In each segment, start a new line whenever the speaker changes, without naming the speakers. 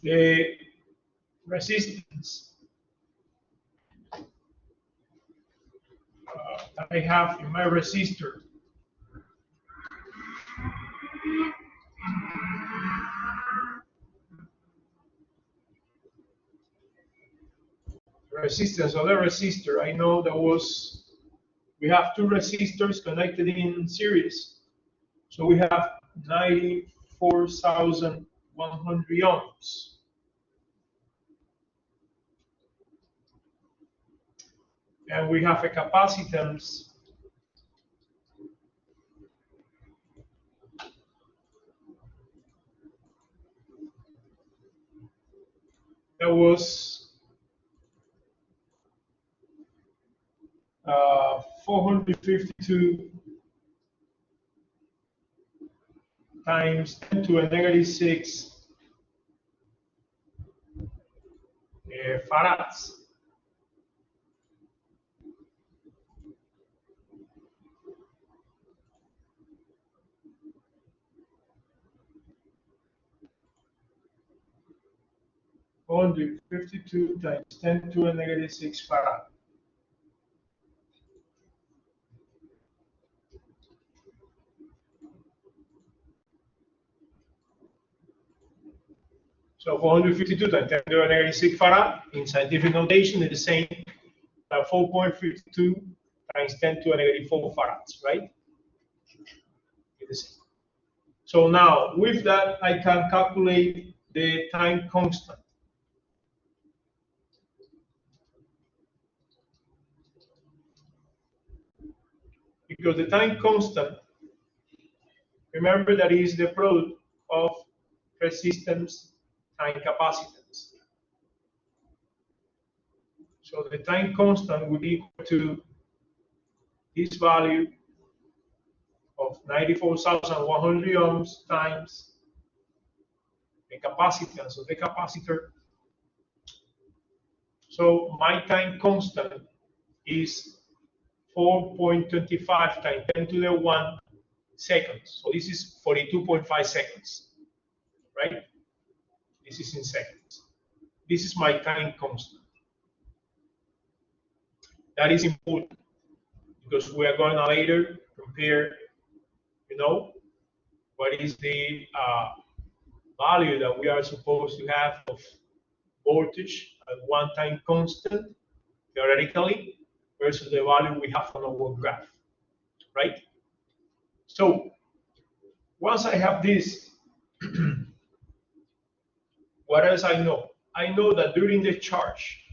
the resistance that I have in my resistor. Resistance of the resistor, I know we have two resistors connected in series. So we have 94,100 ohms. And we have a capacitance that was 452 times 10 to a negative 6 farads. Only 52 times 10 to a negative 6 farad. So 452 times 10 to the negative 6 farad in scientific notation is the same as 4.52 times 10 to a negative 4 farads, right? It's the same. So now with that, I can calculate the time constant. Because the time constant, remember that is the product of resistance and capacitance. So the time constant would be equal to this value of 94,100 ohms times the capacitance of the capacitor. So my time constant is 4.25 times 10 to the 1 seconds. So this is 42.5 seconds, right? This is in seconds. This is my time constant. That is important because we are going to later compare, what is the value that we are supposed to have of voltage at one time constant, theoretically, versus the value we have on our graph, right? So once I have this, what else I know? I know that during the charge,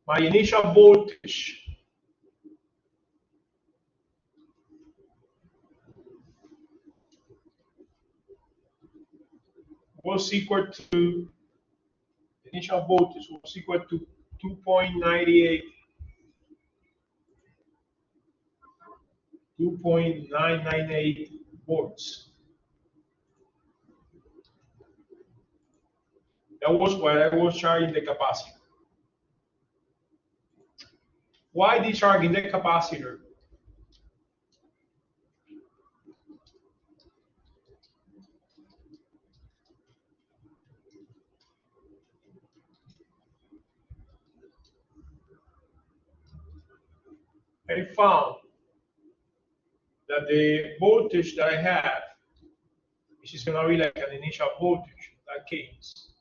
my initial voltage was equal to, initial voltage was equal to 2.98, 2.998 volts. That was what I was charging the capacitor. Why discharging the capacitor? I found that the voltage that I have, which is going to be like an initial voltage in that case,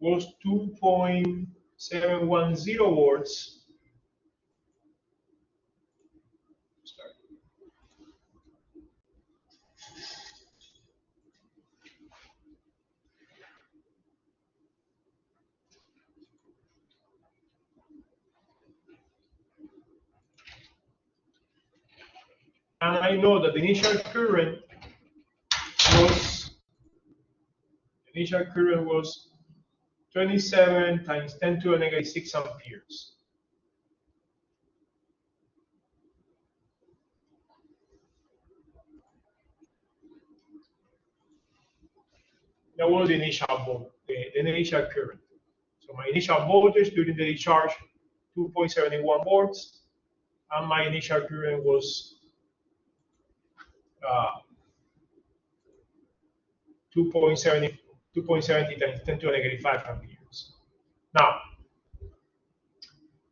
was 2.710 volts. And I know that the initial current was 27 times 10 to the negative 6 amperes. That was the initial current. So my initial voltage during the discharge, 2.71 volts, and my initial current was 2.70 times 10 to the negative 5 amperes. Now,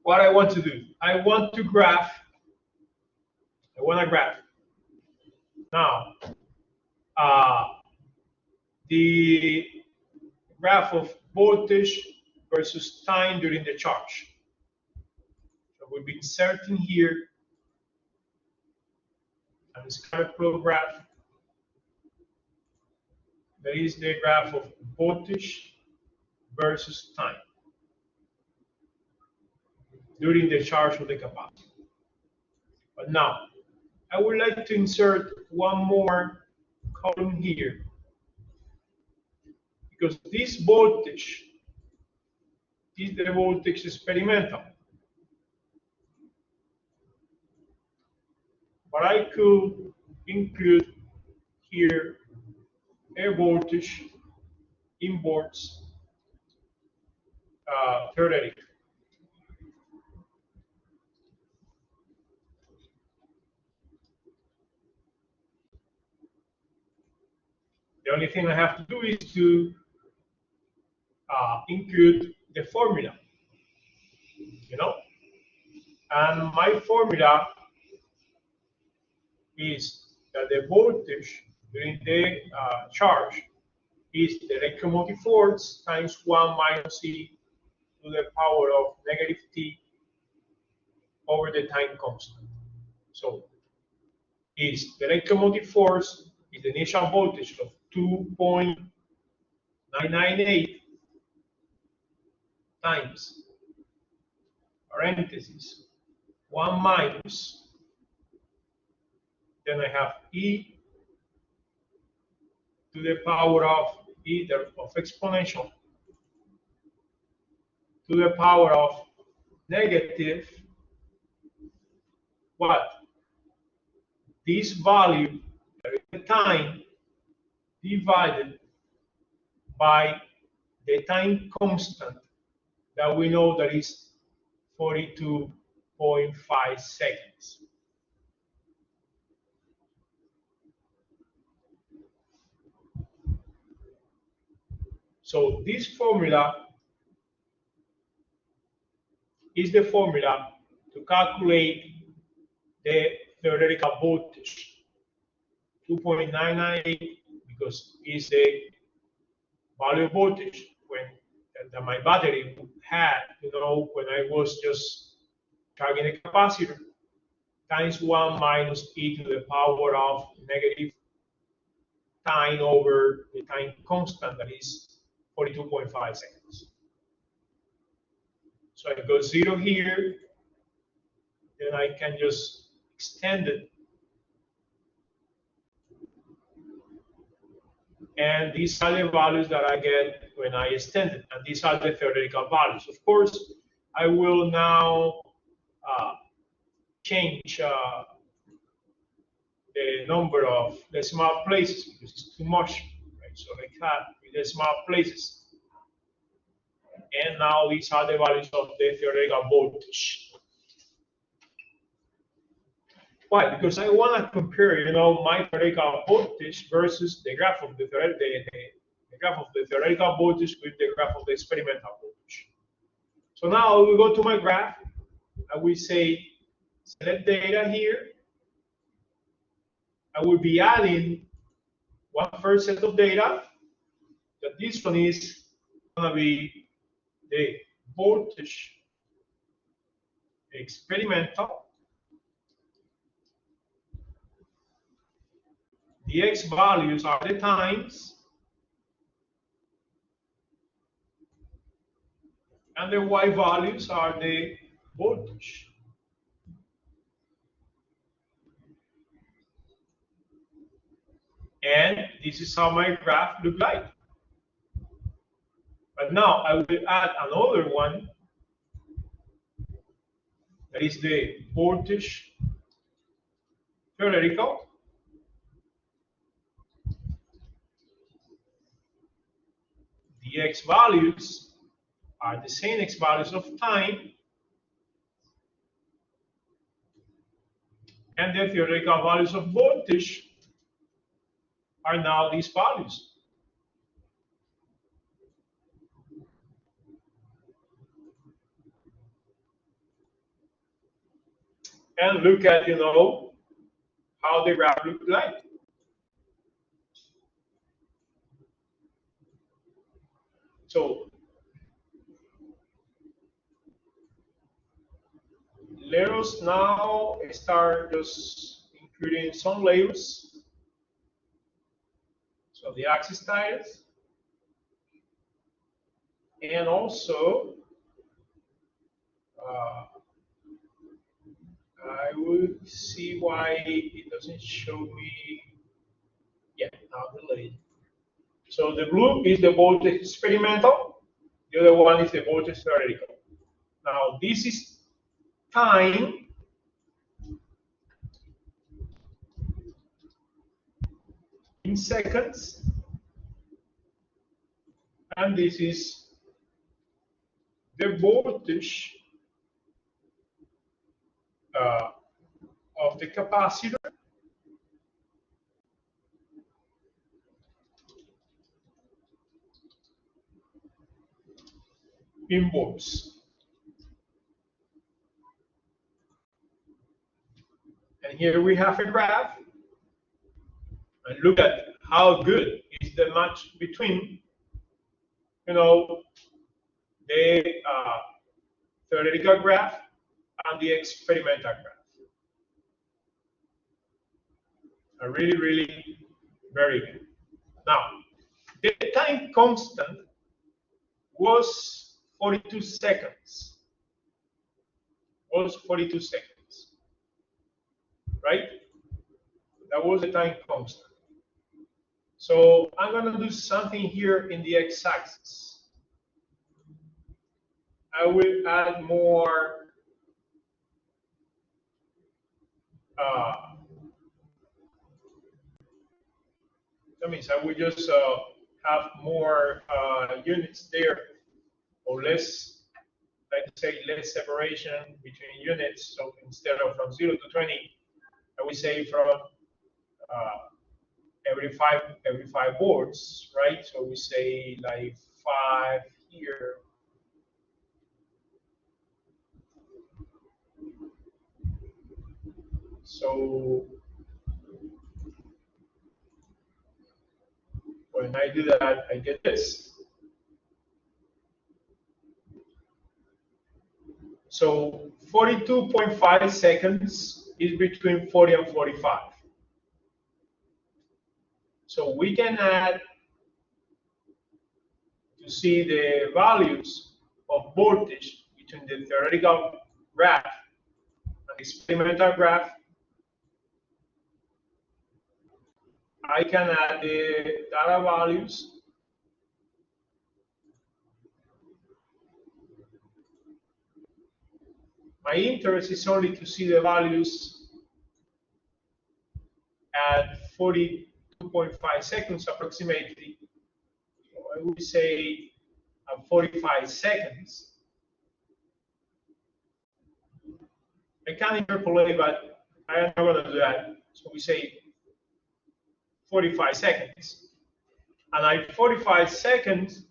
what I want to do, I want to graph. Now, the graph of voltage versus time during the charge. So we'll be inserting here a scatter plot graph. That is the graph of voltage versus time during the charge of the capacitor. But now, I would like to insert one more column here, because this voltage is the voltage experimental. But I could include here a voltage inverse theoretic. The only thing I have to do is to include the formula, and my formula is that the voltage during the charge is the electromotive force times 1 minus e to the power of negative t over the time constant. So is the electromotive force is the initial voltage of 2.998 times parentheses 1 minus, then I have e to the power of either of exponential to the power of negative what? This value, the time, divided by the time constant that we know that is 42.5 seconds. So this formula is the formula to calculate the theoretical voltage, 2.998, because it's the value of voltage when that my battery had, when I was just charging the capacitor, times 1 minus e to the power of negative time over the time constant, that is 42.5 seconds. So I go 0 here, then I can just extend it. And these are the values that I get when I extend it. And these are the theoretical values. Of course, I will now change the number of decimal places because it's too much. Right? So like that, with decimal places. And now these are the values of the theoretical voltage. Why? Because I want to compare, my theoretical voltage versus the graph of the theoretical voltage with the graph of the experimental voltage. So now we go to my graph, and we say select data here. I will be adding one first set of data. That this one is going to be the voltage experimental. The x values are the times, and the y values are the voltage. And this is how my graph looks like. But now I will add another one, that is the voltage theoretical. The x values are the same x values of time, and the theoretical values of voltage are now these values. And look at, how the graph looks like. So let us now start just including some labels. So the axis tires, and also I would see why it doesn't show me. Yeah, now delayed. So the blue is the voltage experimental, the other one is the voltage theoretical. Now this is time in seconds, and this is the voltage of the capacitor in volts. And here we have a graph, and look at how good is the match between, the theoretical graph and the experimental graph. Really, really very good. Now, the time constant was 42 seconds. Was 42 seconds, right? That was the time constant. So I'm going to do something here in the x-axis. I will add more that means I will just have more units there, or less, let's say less separation between units. So instead of from 0 to 20, I will say from every five boards, right? So we say like 5 here. So when I do that, I get this. So 42.5 seconds is between 40 and 45. So we can add to see the values of voltage between the theoretical graph and experimental graph. I can add the data values. My interest is only to see the values at 42.5 seconds approximately. So I would say at 45 seconds. I can interpolate, but I am not going to do that. So we say 45 seconds. And at 45 seconds,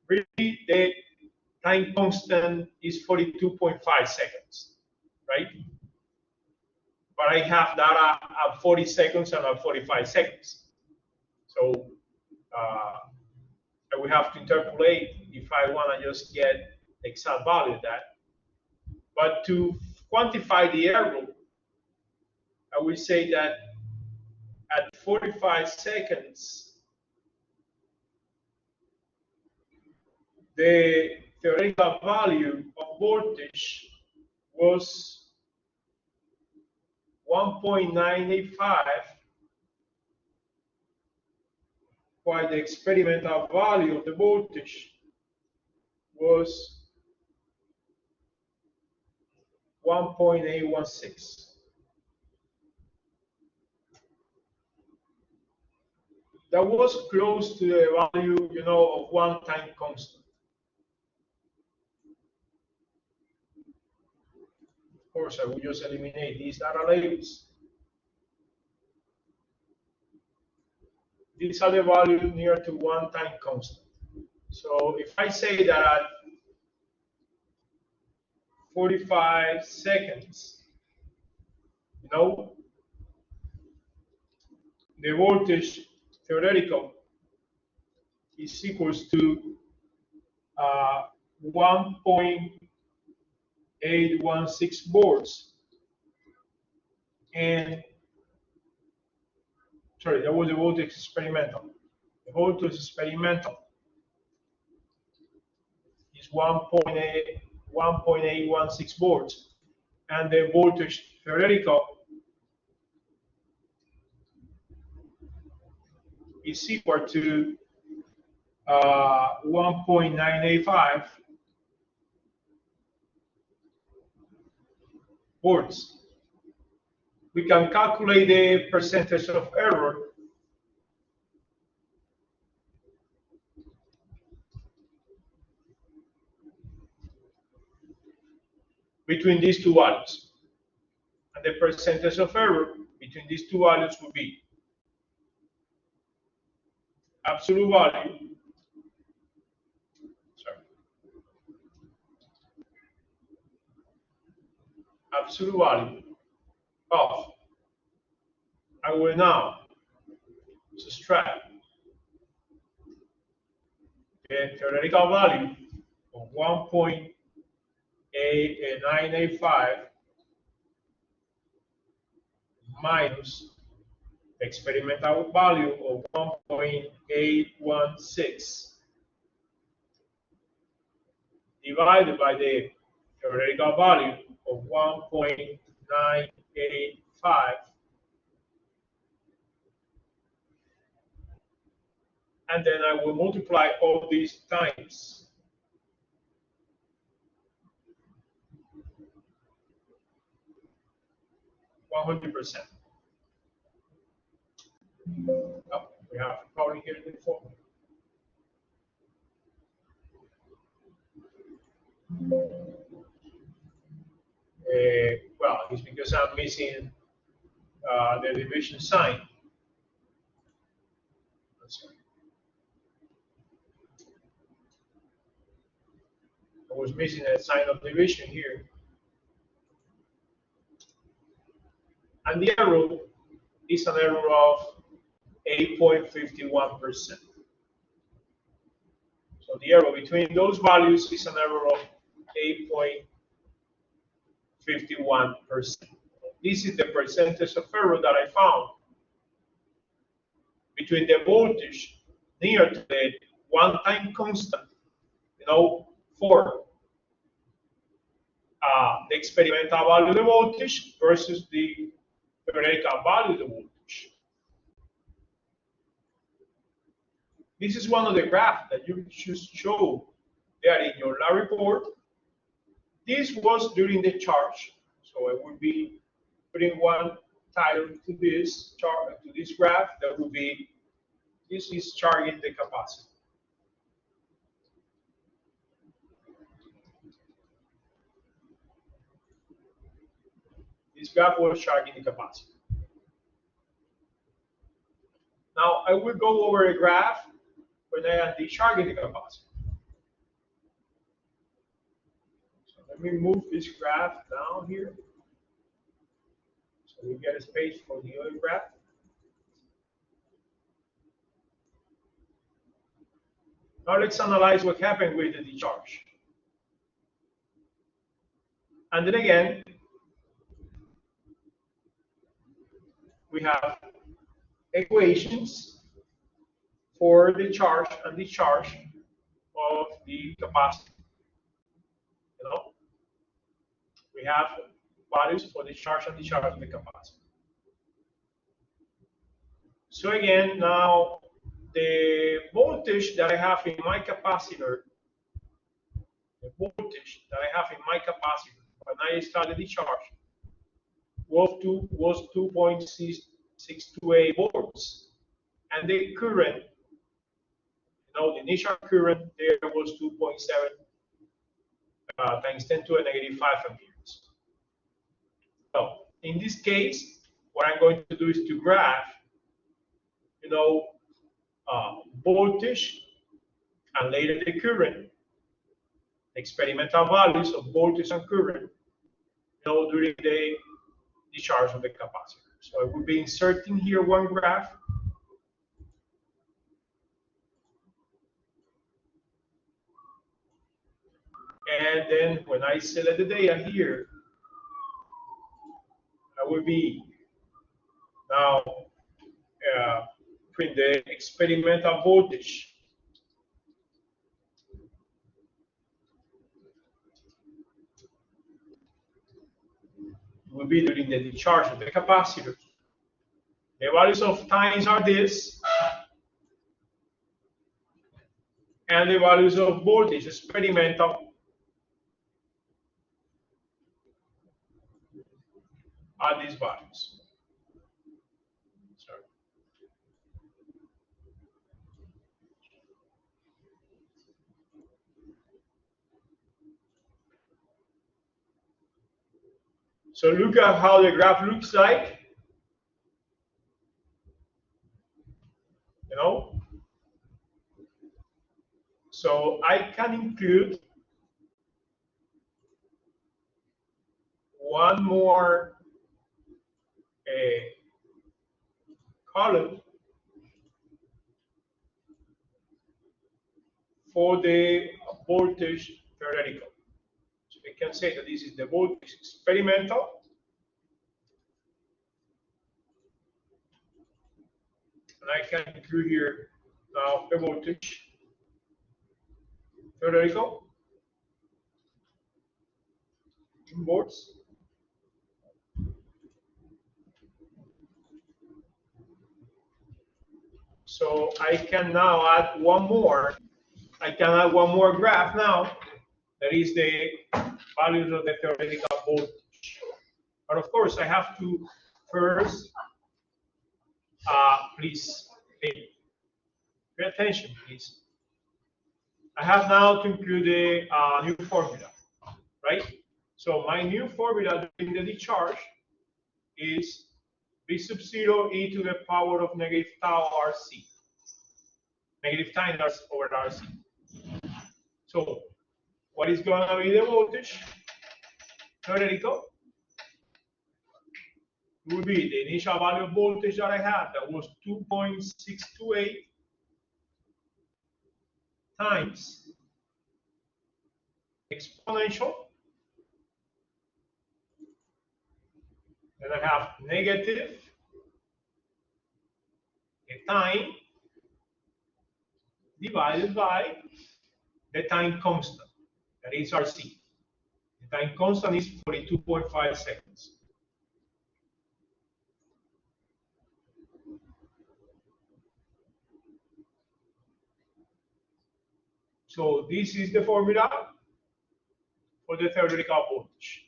really the time constant is 42.5 seconds, right? But I have data at 40 seconds and at 45 seconds. So I will have to interpolate if I want to just get the exact value of that. But to quantify the error, I will say that at 45 seconds, the theoretical value of voltage was 1.985, while the experimental value of the voltage was 1.816. That was close to the value, of one time constant. course, I will just eliminate these data labels. These are the values near to one time constant. So if I say that at 45 seconds, you know, the voltage theoretical is equals to 1.816 volts, and sorry, that was the voltage experimental. The voltage experimental is 1.816 volts, and the voltage theoretical is equal to 1.985 volts. We can calculate the percentage of error between these two values. And the percentage of error between these two values would be absolute value, absolute value of, I will now subtract the theoretical value of 1.985 minus the experimental value of 1.816 divided by the theoretical value of 1.985, and then I will multiply all these times 100%. Oh, we have a problem here in the formula. Well, it's because I'm missing the division sign. I was missing a sign of division here. And the error is an error of 8.51%. So the error between those values is an error of 8.51%. This is the percentage of error that I found between the voltage near to the one-time constant, you know, for the experimental value of the voltage versus the theoretical value of the voltage. This is one of the graphs that you should show there in your lab report. This was during the charge, so I would be putting one title to this chart, to this graph. That would be, this is charging the capacitor. This graph was charging the capacitor. Now I will go over a graph when I am discharging the capacitor. So let me move this graph down here, so we get a space for the other graph. Now let's analyze what happened with the discharge. And then again, we have equations for the charge and discharge of the capacitor. You know, we have values for the charge and discharge of the capacitor. So again, now the voltage that I have in my capacitor, when I started the charge, was 2.628 volts, and the current, you know, the initial current there was 2.7 times 10 to the negative 5 amperes. in this case, what I'm going to do is to graph, voltage and later the current, experimental values of voltage and current, during the discharge of the capacitor. So I will be inserting here one graph. And then when I select the data here, I will be now print the experimental voltage will be during the discharge of the capacitor. The values of times are this, and the values of voltage experimental are these values. Sorry. So look at how the graph looks like. So I can include one more column for the voltage theoretical. So we can say that this is the voltage experimental. And I can include here now the voltage theoretical in volts. So I can now add one more. I can add one more graph now. That is the values of the theoretical voltage. But of course, I have to first, please pay attention, please. I have now to include a new formula, right? So my new formula during the discharge is V sub 0 e to the power of negative tau RC. Negative time over RC. So what is going to be the voltage? Theoretical. It will be the initial value of voltage that I had, that was 2.628 times exponential. Then I have negative the time divided by the time constant, that is RC. The time constant is 42.5 seconds. So this is the formula for the theoretical voltage.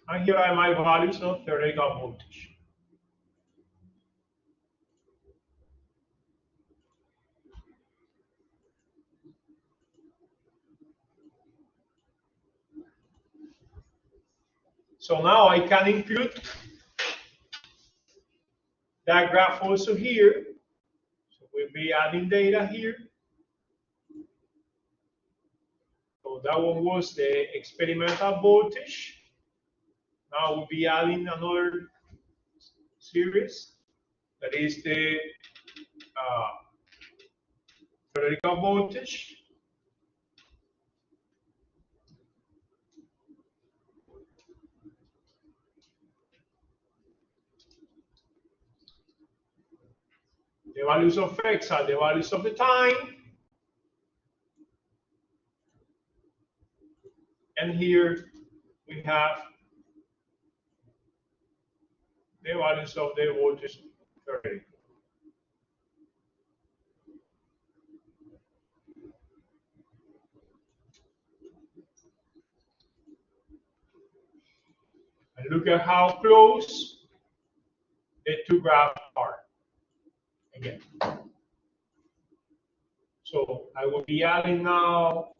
And here are my values of theoretical voltage. So now I can include that graph also here. So we'll be adding data here. So that one was the experimental voltage. Now we'll be adding another series. That is the theoretical voltage. The values of x are the values of the time. And here we have the values of the voltage theoretical. And look at how close the two graphs are. Again. So I will be adding now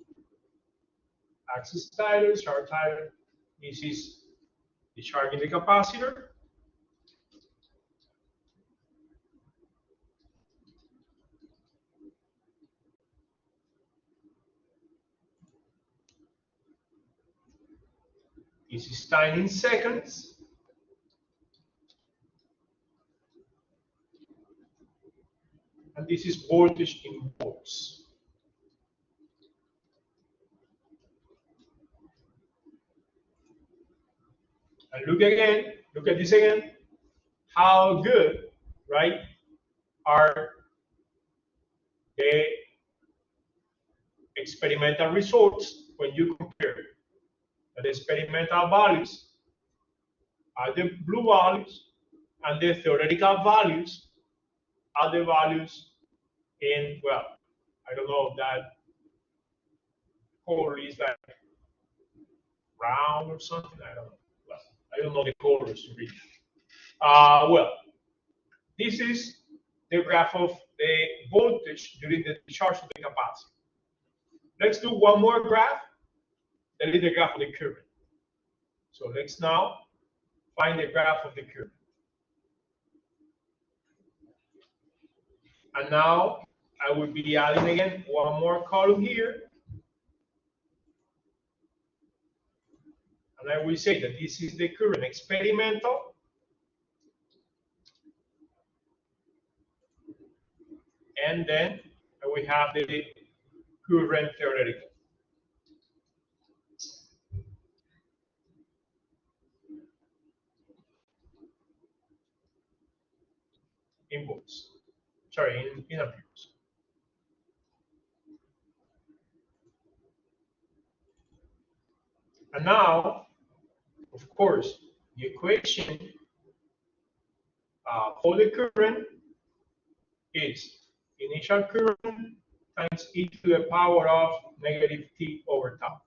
Access titles, chart title. This is discharging the capacitor. This is time in seconds. And this is voltage in volts. And look at this again. How good, right, are the experimental results when you compare the experimental values are the blue values and the theoretical values are the values in, well, I don't know if that color is like brown or something. I don't know. Well, I don't know the colors to read. Well, this is the graph of the voltage during the discharge of the capacitor. Let's do one more graph. That is the graph of the current. So let's now find the graph of the current. And now I will be adding again one more column here. And I will say that this is the current experimental. And then we have the current theoretical. In volts. Sorry, in amperes. And now, of course, the equation for the current is initial current times e to the power of negative t over tau.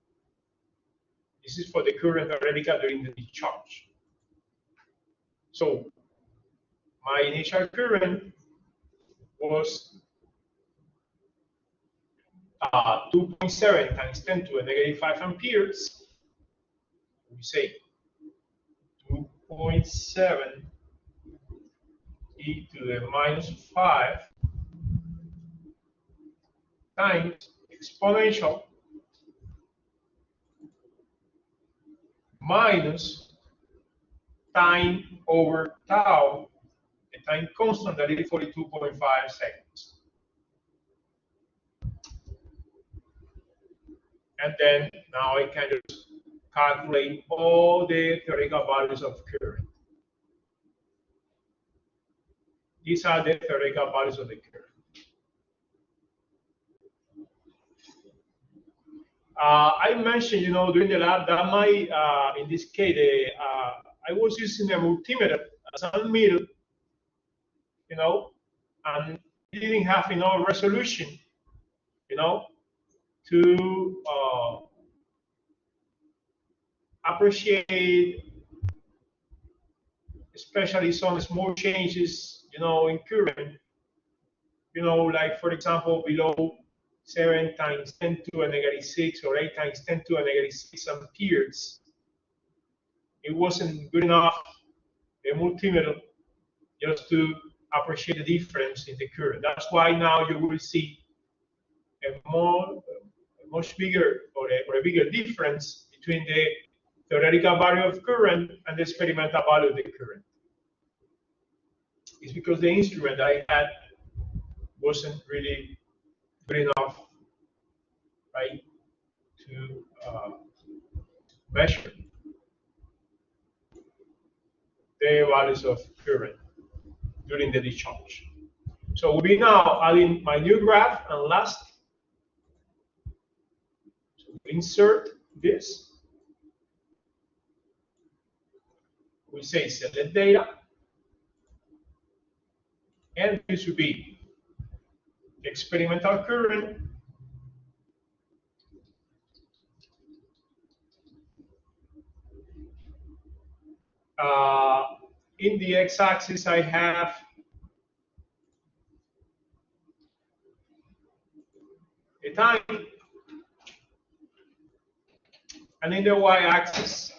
This is for the current theoretical during the discharge. So my initial current was 2.7 times 10 to the negative 5 amperes. We say 2.7 e to the minus 5 times exponential minus time over tau, the time constant, that is 42.5 seconds. And then now I can just calculate all the theoretical values of current. These are the theoretical values of the current. I mentioned, during the lab that in this case, I was using a multimeter as a middle, and it didn't have enough resolution, to appreciate, especially some small changes, in current, like for example, below 7 times 10 to a negative 6 or 8 times 10 to a negative 6 amperes. It wasn't good enough, a multimeter, just to appreciate the difference in the current. That's why now you will see a much bigger or a bigger difference between the theoretical value of current and the experimental value of the current. It's because the instrument that I had wasn't really good enough, right, to measure the values of current during the discharge. So we'll be now adding my new graph, and last, so insert this. We say select data, and this will be experimental current in the x-axis I have the time, and in the y-axis.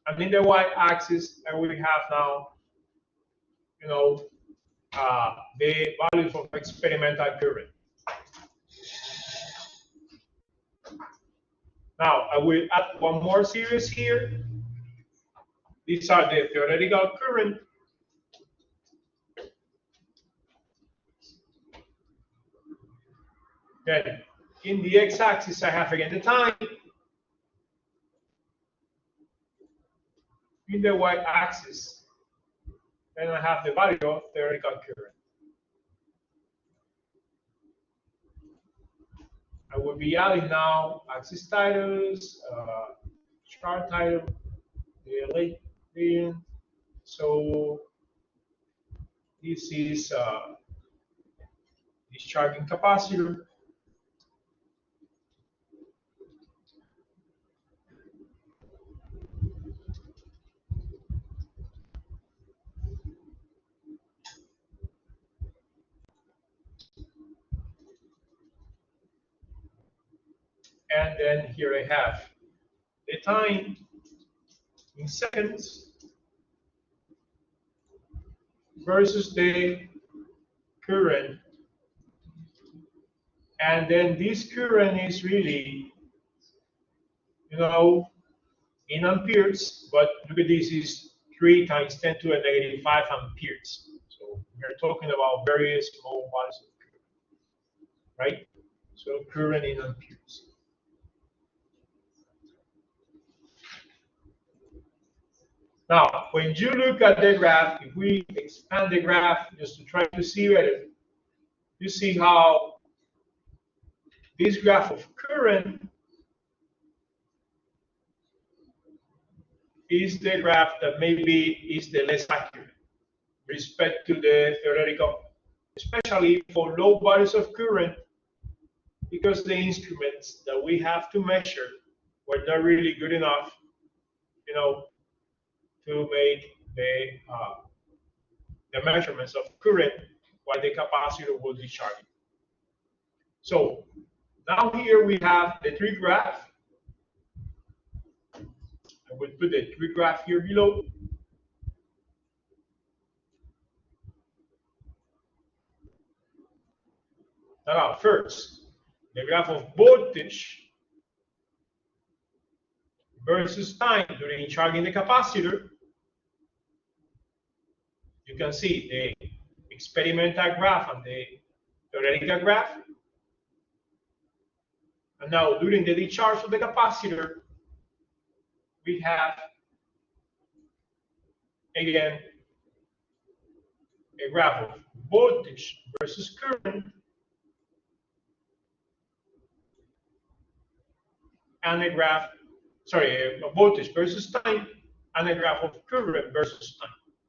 And in the y-axis, we have now, the values of experimental current. Now, I will add one more series here. These are the theoretical current. Then, in the x-axis, I have again the time. In the y-axis, then I have the value of theoretical current. I will be adding now axis titles, chart title, the late variant. So this is discharging capacitor. And then here I have the time in seconds versus the current. And then this current is really, in amperes, but look at this is 3 times 10 to the negative 5 amperes. So we're talking about very small values of current, right? So current in amperes. Now, when you look at the graph, if we expand the graph just to try to see better, you see how this graph of current is the graph that maybe is the less accurate with respect to the theoretical, especially for low values of current, because the instruments that we have to measure were not really good enough, to make the measurements of current while the capacitor will be charging. So now here we have the tree graph. I will put the tree graph here below. Now first, the graph of voltage versus time during charging the capacitor. You can see the experimental graph and the theoretical graph. And now during the discharge of the capacitor, we have again a graph of voltage versus current and a graph, voltage versus time and a graph of current versus time.